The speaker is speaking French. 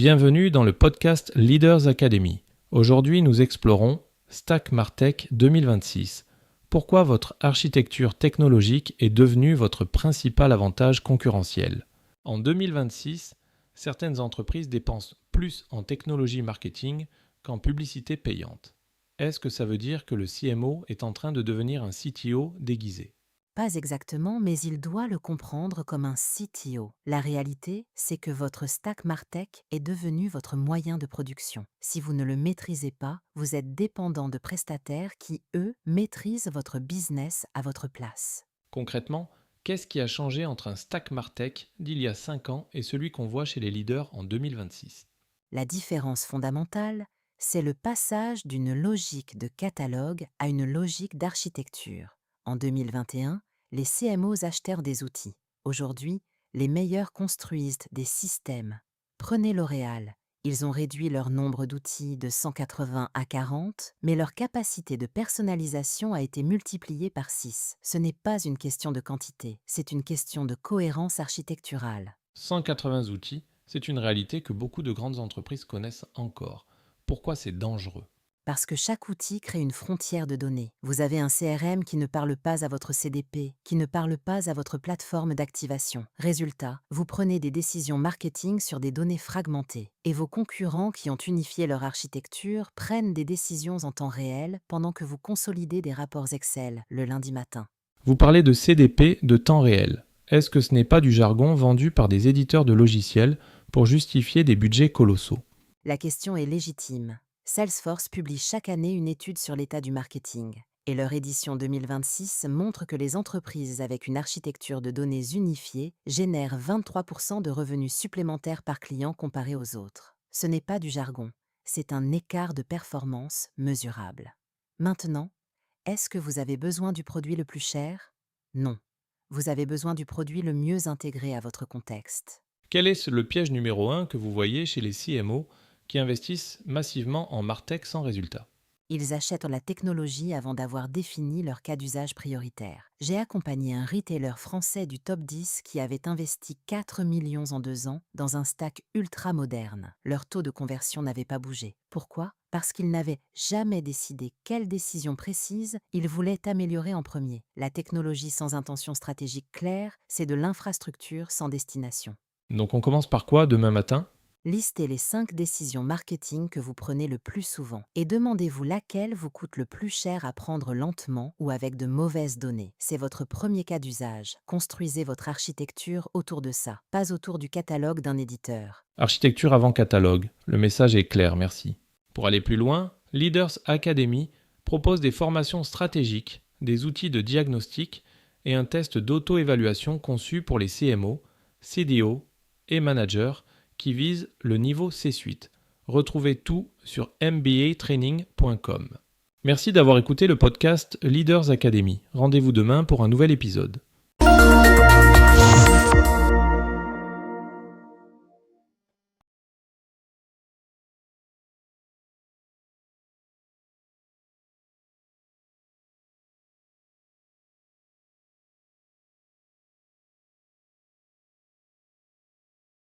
Bienvenue dans le podcast Leaders Academy. Aujourd'hui, nous explorons Stack Martech 2026. Pourquoi votre architecture technologique est devenue votre principal avantage concurrentiel. En 2026, certaines entreprises dépensent plus en technologie marketing qu'en publicité payante. Est-ce que ça veut dire que le CMO est en train de devenir un CTO déguisé ? Pas exactement, mais il doit le comprendre comme un CTO. La réalité, c'est que votre stack Martech est devenu votre moyen de production. Si vous ne le maîtrisez pas, vous êtes dépendant de prestataires qui, eux, maîtrisent votre business à votre place. Concrètement, qu'est-ce qui a changé entre un Stack Martech d'il y a 5 ans et celui qu'on voit chez les leaders en 2026 ? La différence fondamentale, c'est le passage d'une logique de catalogue à une logique d'architecture. En 2021, les CMOs achetèrent des outils. Aujourd'hui, les meilleurs construisent des systèmes. Prenez L'Oréal. Ils ont réduit leur nombre d'outils de 180 à 40, mais leur capacité de personnalisation a été multipliée par 6. Ce n'est pas une question de quantité, c'est une question de cohérence architecturale. 180 outils, c'est une réalité que beaucoup de grandes entreprises connaissent encore. Pourquoi c'est dangereux ? Parce que chaque outil crée une frontière de données. Vous avez un CRM qui ne parle pas à votre CDP, qui ne parle pas à votre plateforme d'activation. Résultat, vous prenez des décisions marketing sur des données fragmentées. Et vos concurrents qui ont unifié leur architecture prennent des décisions en temps réel pendant que vous consolidez des rapports Excel le lundi matin. Vous parlez de CDP de temps réel. Est-ce que ce n'est pas du jargon vendu par des éditeurs de logiciels pour justifier des budgets colossaux ? La question est légitime. Salesforce publie chaque année une étude sur l'état du marketing. Et leur édition 2026 montre que les entreprises avec une architecture de données unifiée génèrent 23% de revenus supplémentaires par client comparé aux autres. Ce n'est pas du jargon, c'est un écart de performance mesurable. Maintenant, est-ce que vous avez besoin du produit le plus cher ? Non. Vous avez besoin du produit le mieux intégré à votre contexte. Quel est le piège numéro 1 que vous voyez chez les CMO qui investissent massivement en Martech sans résultat ? Ils achètent la technologie avant d'avoir défini leur cas d'usage prioritaire. J'ai accompagné un retailer français du top 10 qui avait investi 4 millions en 2 ans dans un stack ultra moderne. Leur taux de conversion n'avait pas bougé. Pourquoi ? Parce qu'ils n'avaient jamais décidé quelle décision précise ils voulaient améliorer en premier. La technologie sans intention stratégique claire, c'est de l'infrastructure sans destination. Donc on commence par quoi demain matin ? Listez les 5 décisions marketing que vous prenez le plus souvent et demandez-vous laquelle vous coûte le plus cher à prendre lentement ou avec de mauvaises données. C'est votre premier cas d'usage. Construisez votre architecture autour de ça, pas autour du catalogue d'un éditeur. Architecture avant catalogue. Le message est clair, merci. Pour aller plus loin, Leaders Academy propose des formations stratégiques, des outils de diagnostic et un test d'auto-évaluation conçu pour les CMO, CDO et managers qui vise le niveau C-suite. Retrouvez tout sur mbatraining.com. Merci d'avoir écouté le podcast Leaders Academy. Rendez-vous demain pour un nouvel épisode.